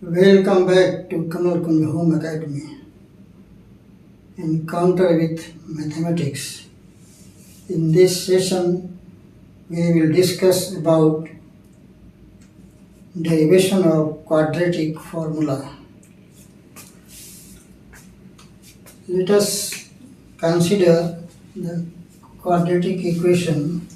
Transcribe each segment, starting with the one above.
Welcome back to Kamal Kunj Home Academy. Encounter with Mathematics. In this session, we will discuss about derivation of quadratic formula. Let us consider the quadratic equation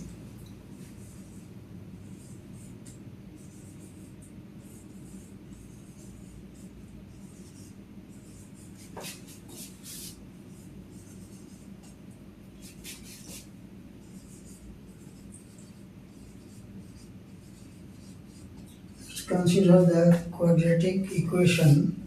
Consider the quadratic equation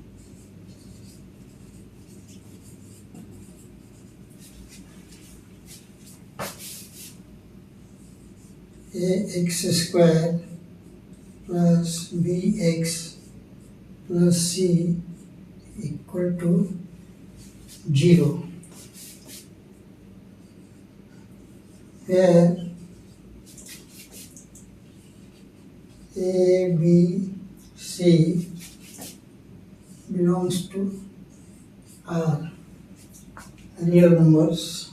ax square plus bx plus c equal to 0, where A, B, C belongs to R, real numbers,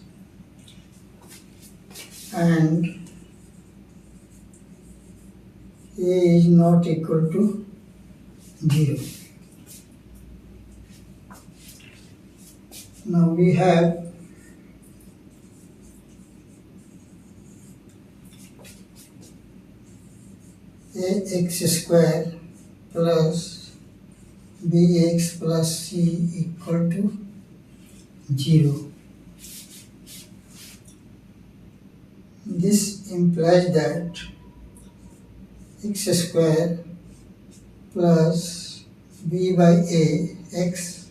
and A is not equal to 0. Now we have ax square plus bx plus c equal to 0. This implies that x square plus b by a x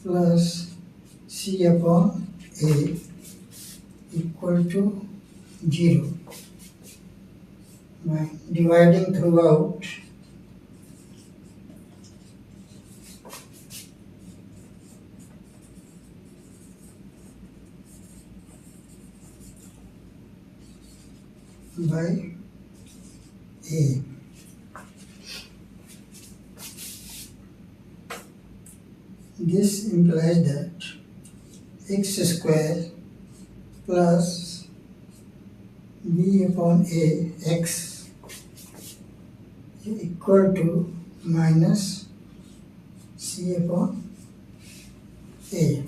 plus c upon a equal to 0. By dividing throughout, by a. This implies that x square plus b upon a x equal to minus c upon a.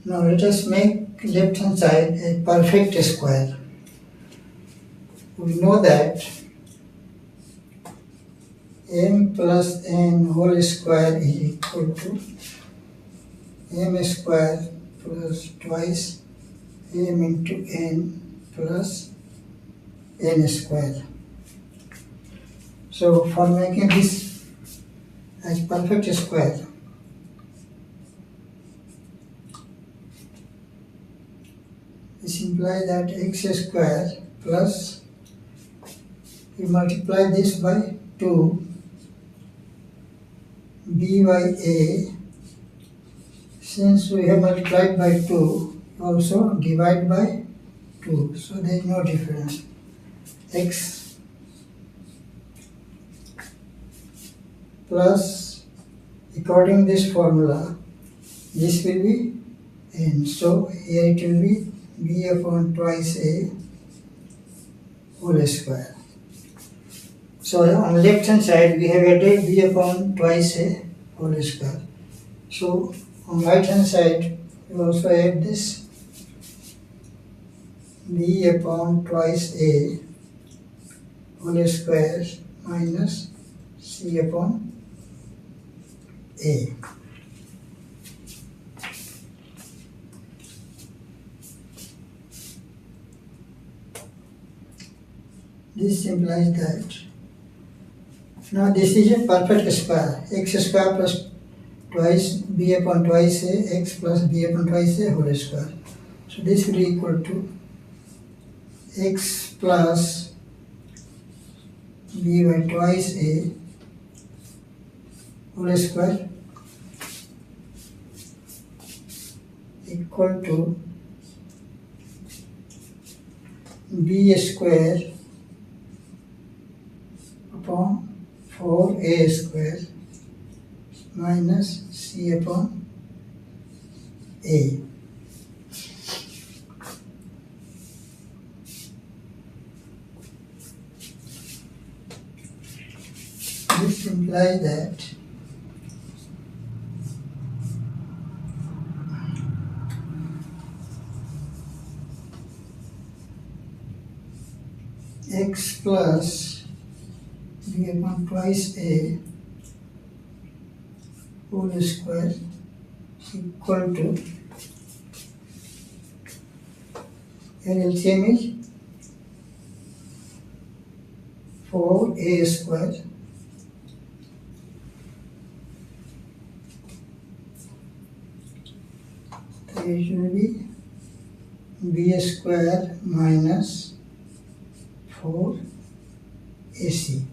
Now let us make left hand side a perfect square. We know that m plus n whole square is equal to m square plus twice m into n plus n square. So for making this as perfect square, this implies that x square plus, we multiply this by 2, b by a, since we have multiplied by 2, also divide by 2, so there is no difference. X plus, according to this formula, this will be n, so here it will be b upon twice a whole square. So on left hand side we have added b upon twice a whole square. So on right hand side we also add this b upon twice a whole square minus c upon a. This implies that now this is a perfect square, x square plus twice b upon twice a x plus b upon twice a whole square. So this will be equal to x plus b by twice a whole square equal to b square upon 4a square minus c upon a. This implies that x plus b upon twice a whole square equal to, here LCM is 4a square so it should be b square minus 4ac.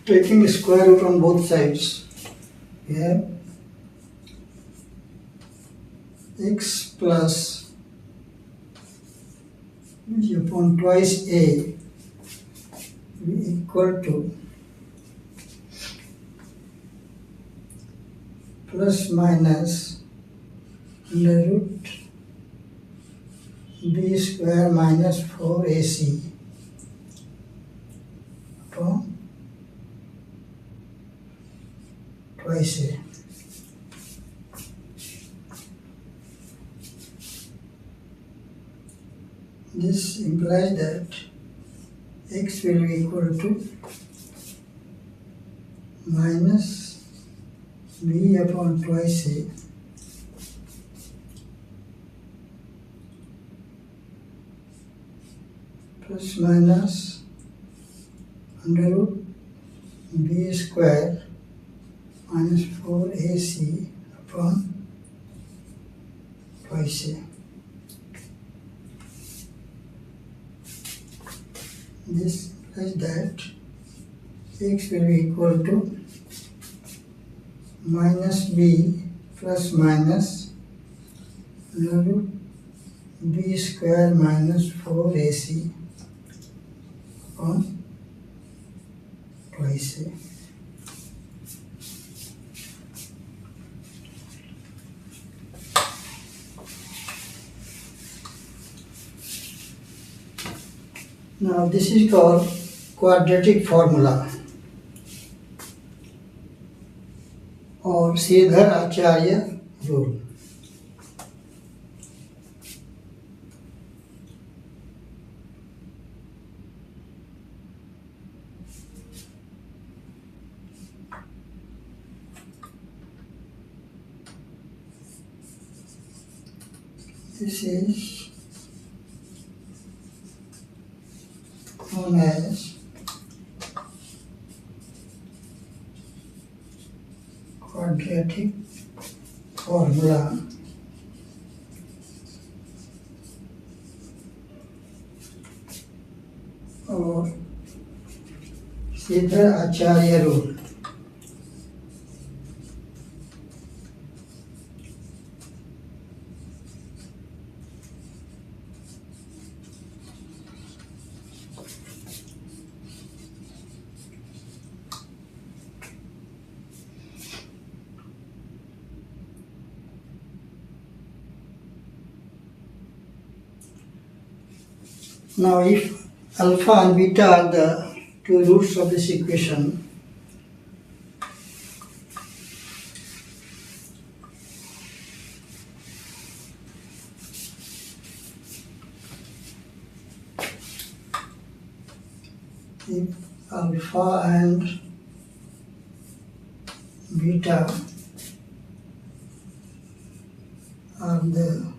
Taking square root on both sides, we have x plus b upon twice a will be equal to plus minus under root b square minus 4ac upon twice a. This implies that x will be equal to minus b upon twice a plus minus under root b square minus 4ac upon twice a. This implies that x will be equal to minus b plus minus under root b square minus 4ac upon twice a. Now this is called quadratic formula or Shreedhar Acharya rule. This is known as quadratic formula or Shreedhar Acharya rule. Now if alpha and beta are the two roots of this equation, if alpha and beta are the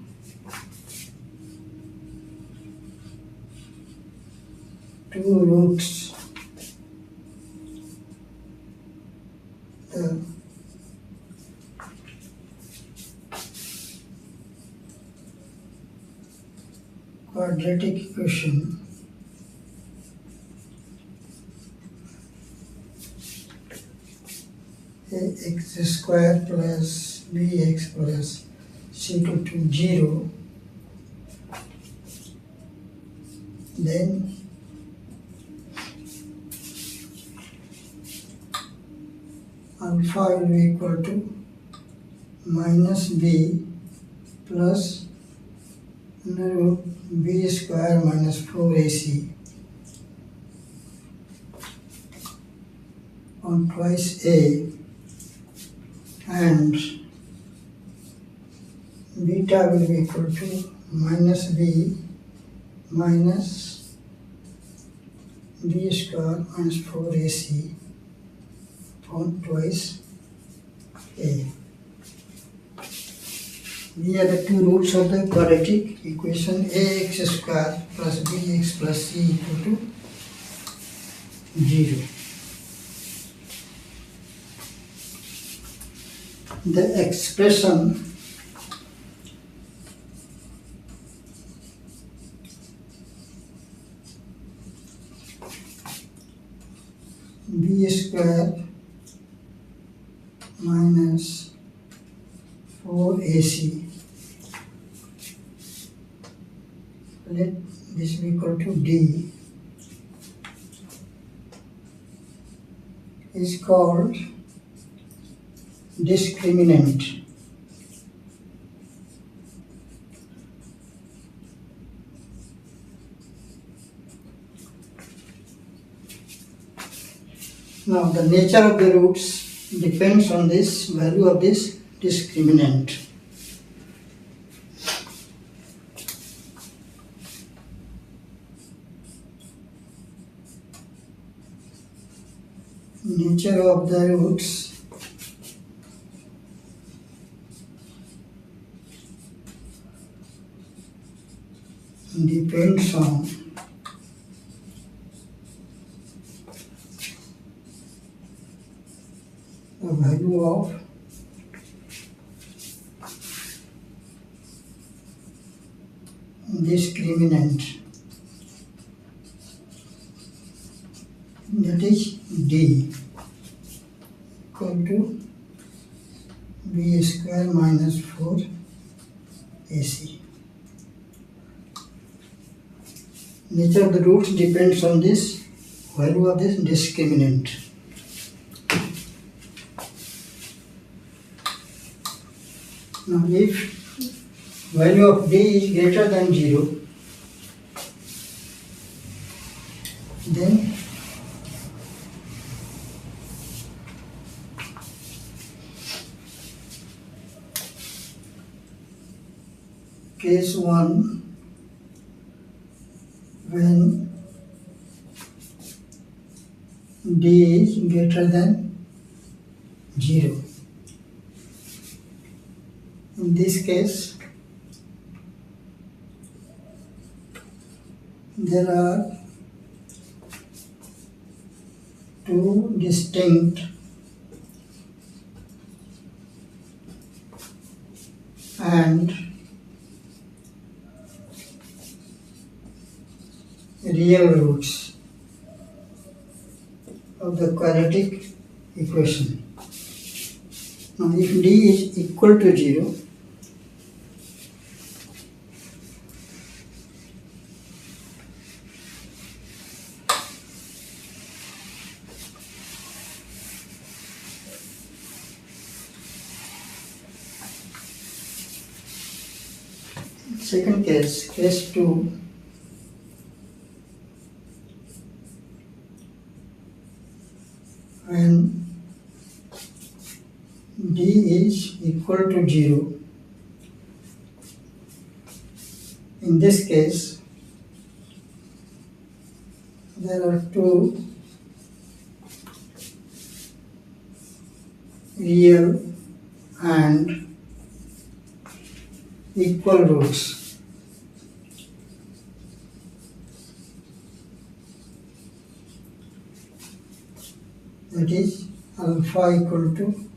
two roots quadratic equation ax square plus bx plus c equal to 0, then alpha will be equal to minus b plus under root b square minus 4ac on twice a, and beta will be equal to minus b minus b square minus 4ac upon twice a. These are the two roots of the quadratic equation ax square plus bx plus c equal to 0. The expression b square minus 4ac, let this be equal to d, is called discriminant. Now the nature of the roots depends on this value of this discriminant. Nature of the roots depends on the value of discriminant, that is d equal to b square minus 4 ac. Nature of the roots depends on this value of this discriminant. Now if value of d is greater than 0, then case 1, when d is greater than 0. In this case, there are two distinct and real roots of the quadratic equation. Now if d is equal to 0, second case, case 2, when d is equal to 0. In this case, there are two real and equal roots. That is alpha equal to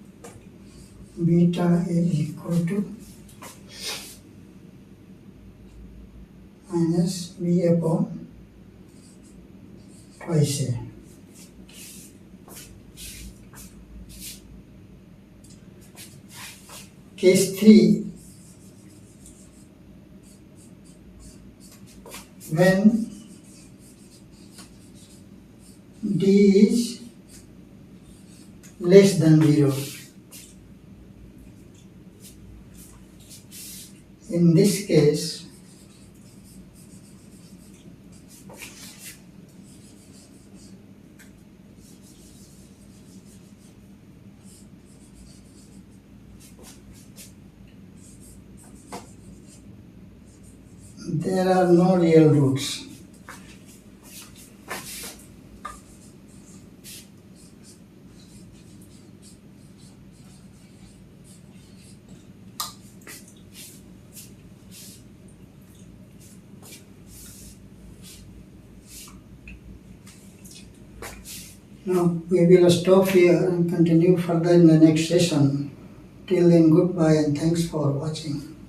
beta is equal to minus b upon twice a. Case 3, when d is less than 0. In this case, there are no real roots. Now we will stop here and continue further in the next session. Till then, goodbye and thanks for watching.